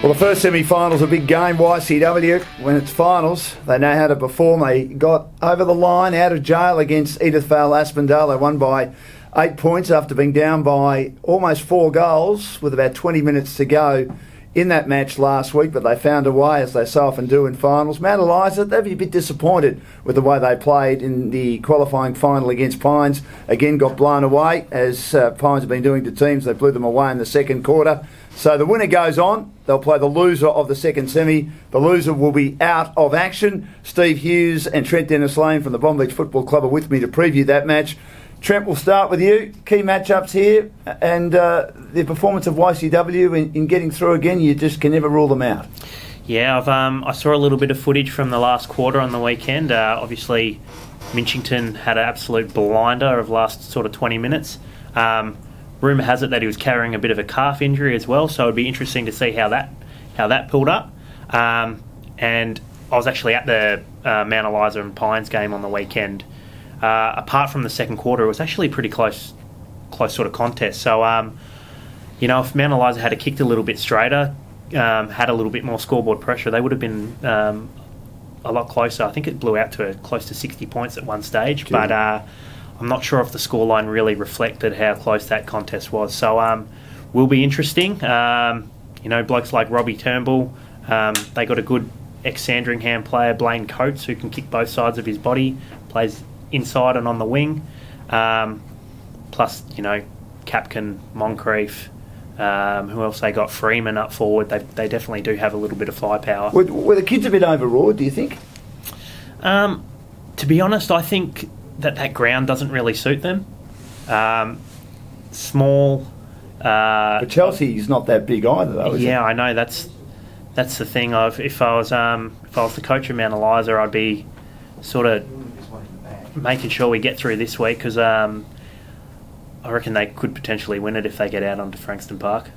Well, the first semi-final's a big game. YCW, when it's finals, they know how to perform. They got over the line, out of jail against Edithvale Aspendale. They won by 8 points after being down by almost 4 goals with about 20 minutes to go in that match last week, but they found a way, as they so often do in finals. Mount Eliza, they'd be a bit disappointed with the way they played in the qualifying final against Pines. Again, got blown away, as Pines have been doing to teams. They blew them away in the second quarter. So the winner goes on. They'll play the loser of the second semi. The loser will be out of action. Steve Hughes and Trent Dennis-Lane from the Bomb Beach Football Club are with me to preview that match. Trent, we'll start with you. Key matchups here, and the performance of YCW in getting through again, you just can never rule them out. Yeah, I saw a little bit of footage from the last quarter on the weekend. Obviously, Minchington had an absolute blinder of last sort of 20 minutes. Rumour has it that he was carrying a bit of a calf injury as well, so it'd be interesting to see how that pulled up. And I was actually at the Mount Eliza and Pines game on the weekend. Apart from the second quarter, it was actually a pretty close sort of contest. So, if Mount Eliza had kicked a little bit straighter, had a little bit more scoreboard pressure, they would have been a lot closer. I think it blew out to close to 60 points at one stage, Gee. But I'm not sure if the scoreline really reflected how close that contest was. So, will be interesting. Blokes like Robbie Turnbull, they got a good ex-Sandringham player, Blaine Coates, who can kick both sides of his body, plays inside and on the wing. Plus, Capkin, Moncrief, who else they got? Freeman up forward. They definitely do have a little bit of firepower. Were the kids a bit overawed, do you think? To be honest, I think that ground doesn't really suit them. Small. But Chelsea's not that big either, though, is it? Yeah, I know. That's the thing. If I was the coach of Mount Eliza, I'd be sort of making sure we get through this week, because I reckon they could potentially win it if they get out onto Frankston Park.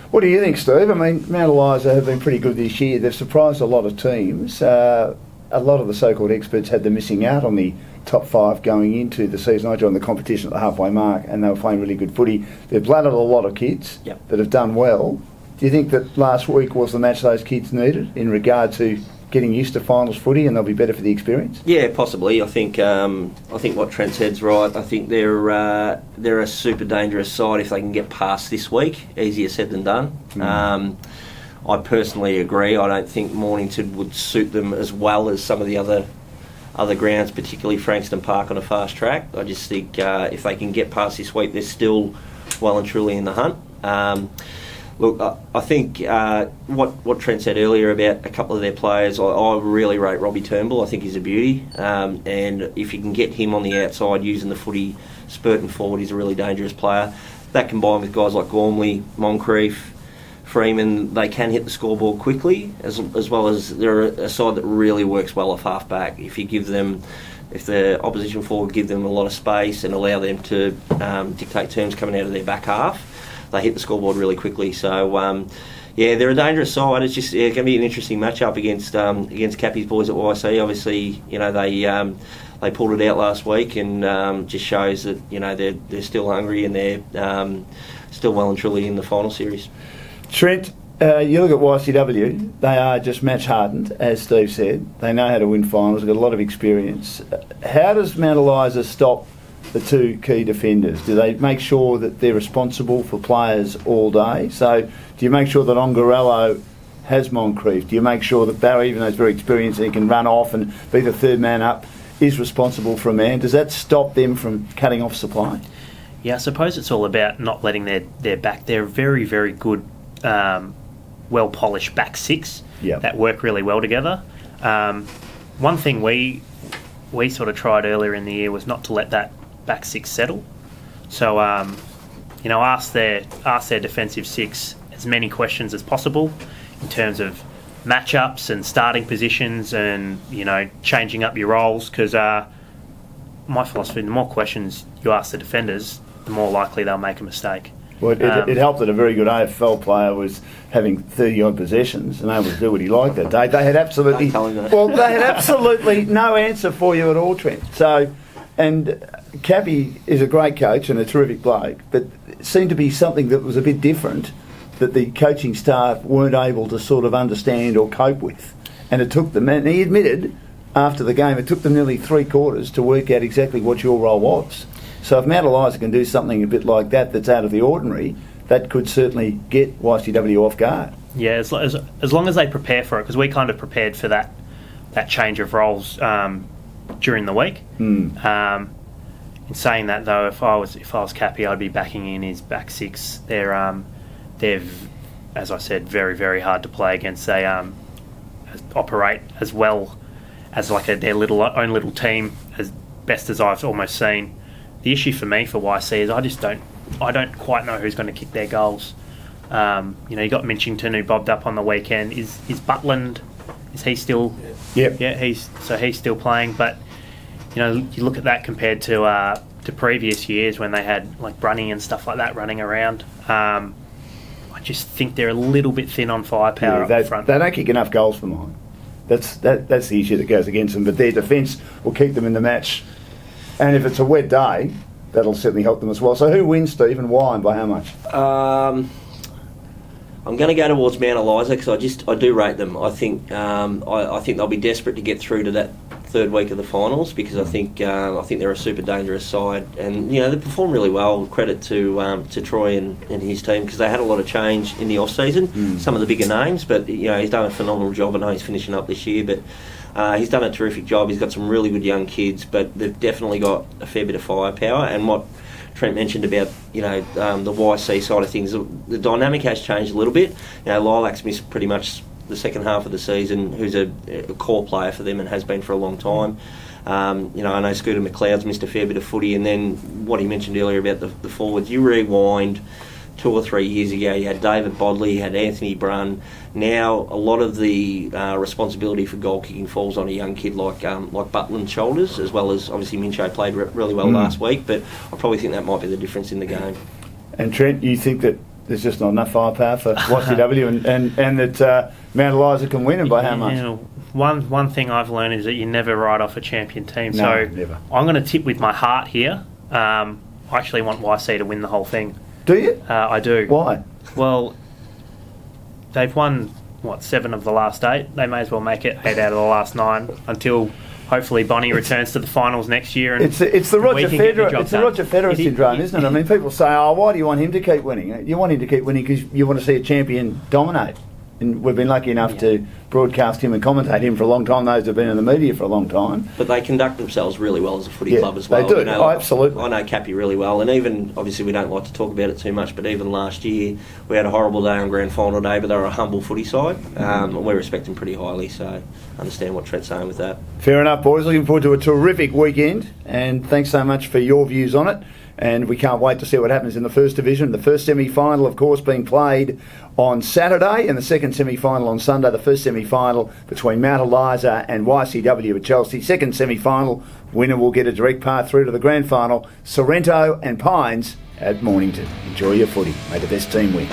What do you think, Steve? I mean, Mount Eliza have been pretty good this year. They've surprised a lot of teams. A lot of the so-called experts had them missing out on the top 5 going into the season. I joined the competition at the halfway mark, and they were playing really good footy. They've blooded a lot of kids that have done well. Do you think that last week was the match those kids needed in regard to getting used to finals footy, and they'll be better for the experience? Yeah, possibly. I think what Trent said's right. I think they're a super dangerous side if they can get past this week. Easier said than done. I personally agree. I don't think Mornington would suit them as well as some of the other grounds, particularly Frankston Park on a fast track. I just think if they can get past this week, they're still well and truly in the hunt. Look, I think what Trent said earlier about a couple of their players, I really rate Robbie Turnbull. I think he's a beauty. And if you can get him on the outside using the footy, spurting forward, he's a really dangerous player. That combined with guys like Gormley, Moncrief, Freeman, they can hit the scoreboard quickly, as well as they're a side that really works well off half-back. If the opposition forward give them a lot of space and allow them to dictate terms coming out of their back half, they hit the scoreboard really quickly. So, they're a dangerous side. It's just going to be an interesting matchup against Cappy's boys at YC. Obviously, they pulled it out last week, and just shows that they're still hungry and they're still well and truly in the final series. Trent, you look at YCW, they are just match hardened, as Steve said. They know how to win finals, they've got a lot of experience. How does Mount Eliza stop the 2 key defenders? Do they make sure that they're responsible for players all day? So do you make sure that Ongarello has Moncrief? Do you make sure that Barry, even though he's very experienced and he can run off and be the third man up, is responsible for a man? Does that stop them from cutting off supply? Yeah, I suppose it's all about not letting their back. They're very, very good, well-polished back 6 that work really well together. One thing we sort of tried earlier in the year was not to let that back 6 settle. So, ask their defensive 6 as many questions as possible in terms of matchups and starting positions and, changing up your roles, because my philosophy, the more questions you ask the defenders, the more likely they'll make a mistake. Well, it helped that a very good AFL player was having 30-odd possessions and able to do what he liked that day. They had absolutely no answer for you at all, Trent. So, and Cappy is a great coach and a terrific bloke, but it seemed to be something that was a bit different that the coaching staff weren't able to sort of understand or cope with. And it took them, and he admitted after the game, it took them nearly 3 quarters to work out exactly what your role was. So if Mount Eliza can do something a bit like that that's out of the ordinary, that could certainly get YCW off guard. Yeah, as long as they prepare for it, because we kind of prepared for that change of roles during the week. In saying that, though, if I was Cappy, I'd be backing in his back six. They're as I said, very, very hard to play against. They operate as well as like their own little team, as best as I've almost seen. The issue for me for YC is I don't quite know who's going to kick their goals. You got Minchington who bobbed up on the weekend. Is Butland? Is he still? Yep. Yeah, he's still playing. But you look at that compared to previous years when they had like Brunny and stuff like that running around. I just think they're a little bit thin on firepower up front. They don't kick enough goals for mine. That's the issue that goes against them. But their defence will keep them in the match. And if it's a wet day, that'll certainly help them as well. So who wins, Steve, and why, and by how much? I'm going to go towards Mount Eliza because I do rate them. I think they'll be desperate to get through to that third week of the finals because I think they're a super dangerous side, and they perform really well. Credit to Troy and his team because they had a lot of change in the off season. Some of the bigger names, but he's done a phenomenal job. I know he's finishing up this year, but. He's done a terrific job. He's got some really good young kids, but they've definitely got a fair bit of firepower. And what Trent mentioned about the YC side of things, the dynamic has changed a little bit. Lilac's missed pretty much the second half of the season, who's a core player for them and has been for a long time. I know Scooter McLeod's missed a fair bit of footy, and then what he mentioned earlier about the forwards, you rewind 2 or 3 years ago, you had David Bodley, you had Anthony Brunn. Now, a lot of the responsibility for goal kicking falls on a young kid like Butland's shoulders, as well as obviously Mincho played really well last week. But I probably think that might be the difference in the game. And Trent, you think that there's just not enough firepower for YCW and that Mount Eliza can win, and by how much? One thing I've learned is that you never write off a champion team. No, so never. I'm going to tip with my heart here. I actually want YC to win the whole thing. Do you? I do. Why? Well, they've won, 7 of the last 8. They may as well make it 8 out of the last 9 until hopefully Bonnie returns to the finals next year. And it's the Roger Federer syndrome, isn't it? I mean, people say, why do you want him to keep winning? You want him to keep winning because you want to see a champion dominate. And we've been lucky enough to broadcast him and commentate him for a long time, those who have been in the media for a long time. But they conduct themselves really well as a footy club as well. They do, absolutely. I know Cappy really well, and even, obviously we don't like to talk about it too much, but even last year we had a horrible day on grand final day, but they were a humble footy side. We respect them pretty highly, so I understand what Trent's saying with that. Fair enough, boys. Looking forward to a terrific weekend, and thanks so much for your views on it. And we can't wait to see what happens in the first division. The first semi-final, of course, being played on Saturday, and the second semi-final on Sunday. The first semi-final between Mount Eliza and YCW at Chelsea. Second semi-final, winner will get a direct path through to the grand final. Sorrento and Pines at Mornington. Enjoy your footy. May the best team win.